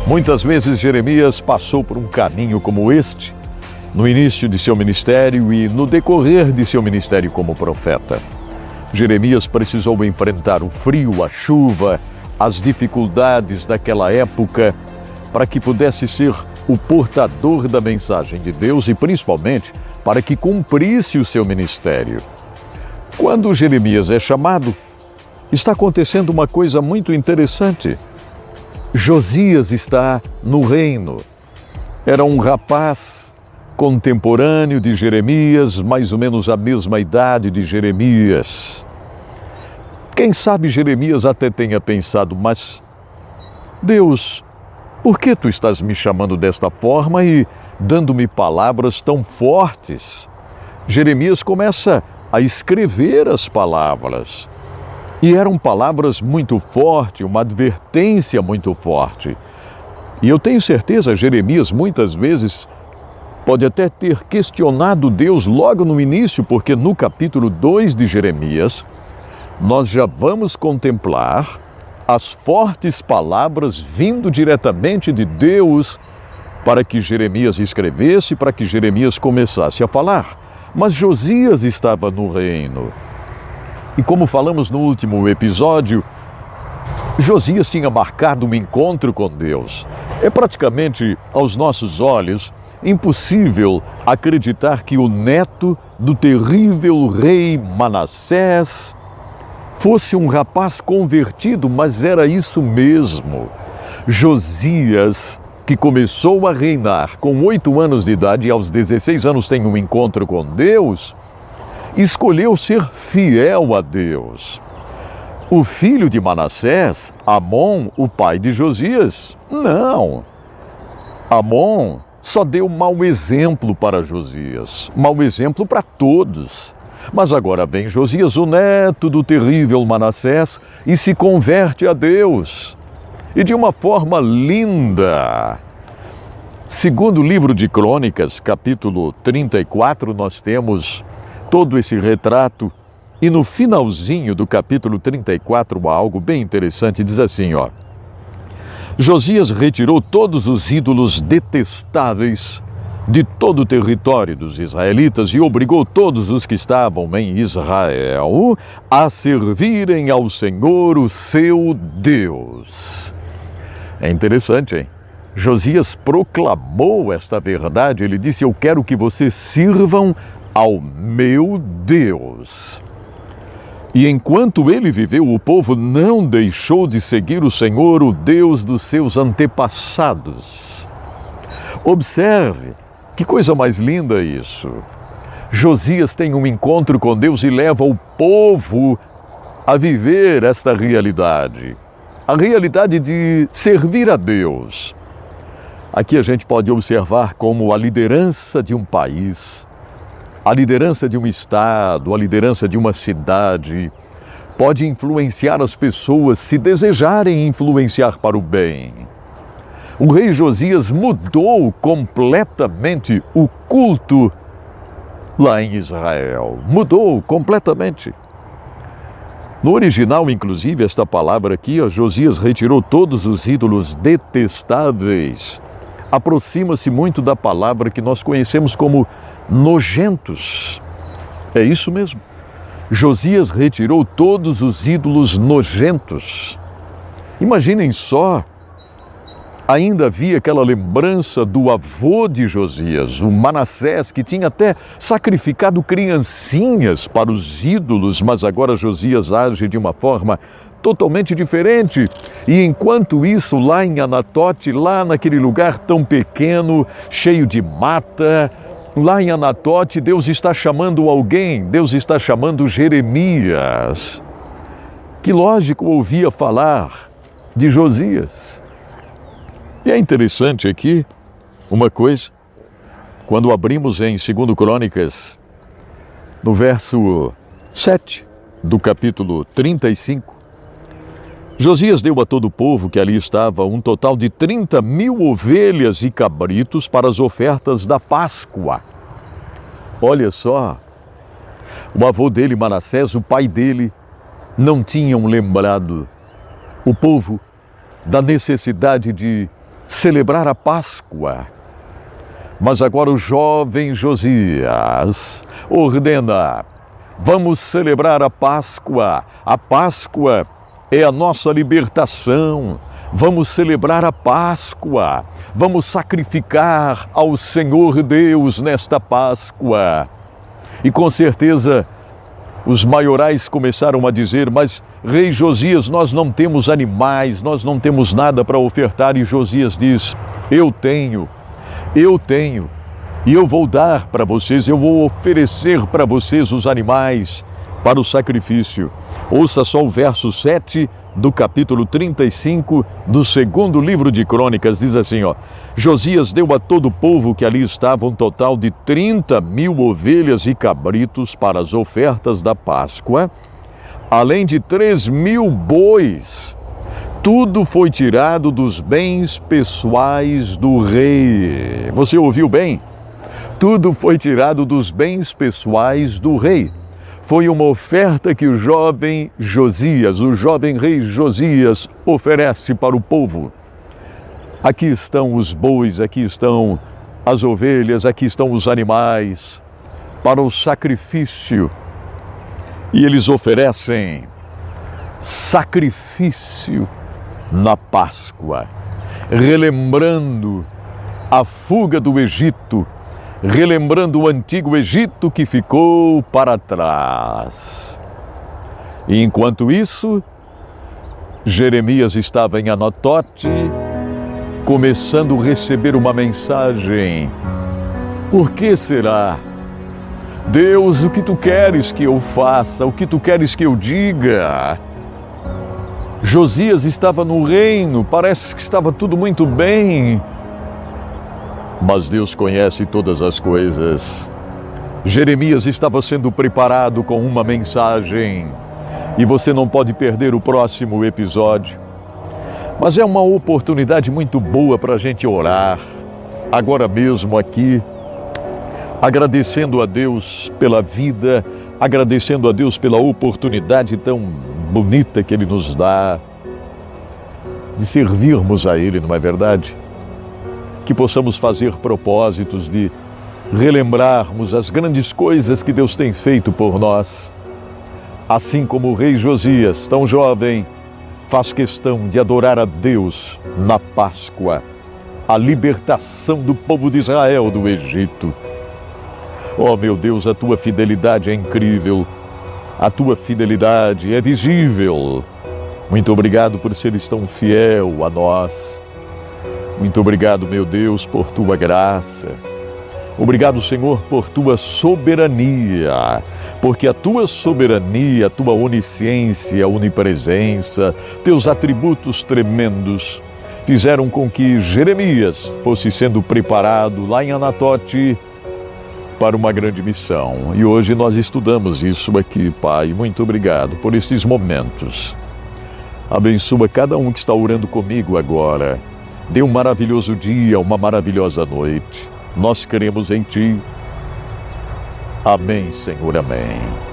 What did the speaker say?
Muitas vezes Jeremias passou por um caminho como este, no início de seu ministério e no decorrer de seu ministério como profeta. Jeremias precisou enfrentar o frio, a chuva, as dificuldades daquela época para que pudesse ser o portador da mensagem de Deus e principalmente para que cumprisse o seu ministério. Quando Jeremias é chamado, está acontecendo uma coisa muito interessante. Josias está no reino. Era um rapaz contemporâneo de Jeremias, mais ou menos a mesma idade de Jeremias. Quem sabe Jeremias até tenha pensado, mas Deus, por que tu estás me chamando desta forma e dando-me palavras tão fortes? Jeremias começa a escrever as palavras. E eram palavras muito fortes, uma advertência muito forte. E eu tenho certeza, Jeremias muitas vezes pode até ter questionado Deus logo no início, porque no capítulo 2 de Jeremias, nós já vamos contemplar as fortes palavras vindo diretamente de Deus para que Jeremias escrevesse, para que Jeremias começasse a falar. Mas Josias estava no reino. E como falamos no último episódio, Josias tinha marcado um encontro com Deus. É praticamente, aos nossos olhos, impossível acreditar que o neto do terrível rei Manassés fosse um rapaz convertido, mas era isso mesmo. Josias, que começou a reinar com 8 anos de idade e aos 16 anos tem um encontro com Deus, escolheu ser fiel a Deus. O filho de Manassés, Amon, o pai de Josias, não. Amon só deu mau exemplo para Josias, mau exemplo para todos. Mas agora vem Josias, o neto do terrível Manassés, e se converte a Deus. E de uma forma linda. Segundo o livro de Crônicas, capítulo 34, nós temos todo esse retrato. E no finalzinho do capítulo 34 há algo bem interessante, diz assim, ó. Josias retirou todos os ídolos detestáveis de todo o território dos israelitas e obrigou todos os que estavam em Israel a servirem ao Senhor, o seu Deus. É interessante, hein? Josias proclamou esta verdade. Ele disse, eu quero que vocês sirvam ao meu Deus. E enquanto ele viveu, o povo não deixou de seguir o Senhor, o Deus dos seus antepassados. Observe, que coisa mais linda isso. Josias tem um encontro com Deus e leva o povo a viver esta realidade. A realidade de servir a Deus. Aqui a gente pode observar como a liderança de um país, a liderança de um estado, a liderança de uma cidade, pode influenciar as pessoas se desejarem influenciar para o bem. O rei Josias mudou completamente o culto lá em Israel. Mudou completamente. No original, inclusive, esta palavra aqui, ó, Josias retirou todos os ídolos detestáveis. Aproxima-se muito da palavra que nós conhecemos como nojentos. É isso mesmo. Josias retirou todos os ídolos nojentos. Imaginem só, ainda havia aquela lembrança do avô de Josias, o Manassés, que tinha até sacrificado criancinhas para os ídolos, mas agora Josias age de uma forma totalmente diferente. E enquanto isso, lá em Anatote, lá naquele lugar tão pequeno, cheio de mata, lá em Anatote, Deus está chamando alguém, Deus está chamando Jeremias, que lógico ouvia falar de Josias. E é interessante aqui uma coisa, quando abrimos em 2 Crônicas, no verso 7 do capítulo 35, Josias deu a todo o povo que ali estava um total de 30.000 ovelhas e cabritos para as ofertas da Páscoa. Olha só, o avô dele, Manassés, o pai dele, não tinham lembrado o povo da necessidade de celebrar a Páscoa. Mas agora o jovem Josias ordena: vamos celebrar a Páscoa. A Páscoa é a nossa libertação. Vamos celebrar a Páscoa. Vamos sacrificar ao Senhor Deus nesta Páscoa. E com certeza os maiorais começaram a dizer: mas rei Josias, nós não temos animais, nós não temos nada para ofertar. E Josias diz: eu tenho, e eu vou dar para vocês, eu vou oferecer para vocês os animais para o sacrifício. Ouça só o verso 7 do capítulo 35 do segundo livro de Crônicas, diz assim, Josias deu a todo o povo que ali estava um total de 30.000 ovelhas e cabritos para as ofertas da Páscoa, além de 3.000 bois. Tudo foi tirado dos bens pessoais do rei. Você ouviu bem? Tudo foi tirado dos bens pessoais do rei. Foi uma oferta que o jovem Josias, o jovem rei Josias, oferece para o povo. Aqui estão os bois, aqui estão as ovelhas, aqui estão os animais para o sacrifício. E eles oferecem sacrifício na Páscoa, relembrando a fuga do Egito, relembrando o antigo Egito que ficou para trás. E enquanto isso, Jeremias estava em Anatote, começando a receber uma mensagem. Por que será? Deus, o que tu queres que eu faça? O que tu queres que eu diga? Josias estava no reino, parece que estava tudo muito bem. Mas Deus conhece todas as coisas. Jeremias estava sendo preparado com uma mensagem. E você não pode perder o próximo episódio. Mas é uma oportunidade muito boa para a gente orar, agora mesmo aqui, agradecendo a Deus pela vida, agradecendo a Deus pela oportunidade tão bonita que Ele nos dá de servirmos a Ele, não é verdade? Que possamos fazer propósitos de relembrarmos as grandes coisas que Deus tem feito por nós. Assim como o rei Josias, tão jovem, faz questão de adorar a Deus na Páscoa, a libertação do povo de Israel do Egito. Oh, meu Deus, a tua fidelidade é incrível, a tua fidelidade é visível. Muito obrigado por seres tão fiel a nós. Muito obrigado, meu Deus, por tua graça. Obrigado, Senhor, por tua soberania, porque a tua soberania, a tua onisciência, a onipresença, teus atributos tremendos fizeram com que Jeremias fosse sendo preparado lá em Anatote para uma grande missão. E hoje nós estudamos isso aqui, Pai. Muito obrigado por estes momentos. Abençoa cada um que está orando comigo agora. Dê um maravilhoso dia, uma maravilhosa noite. Nós cremos em Ti. Amém, Senhor, amém.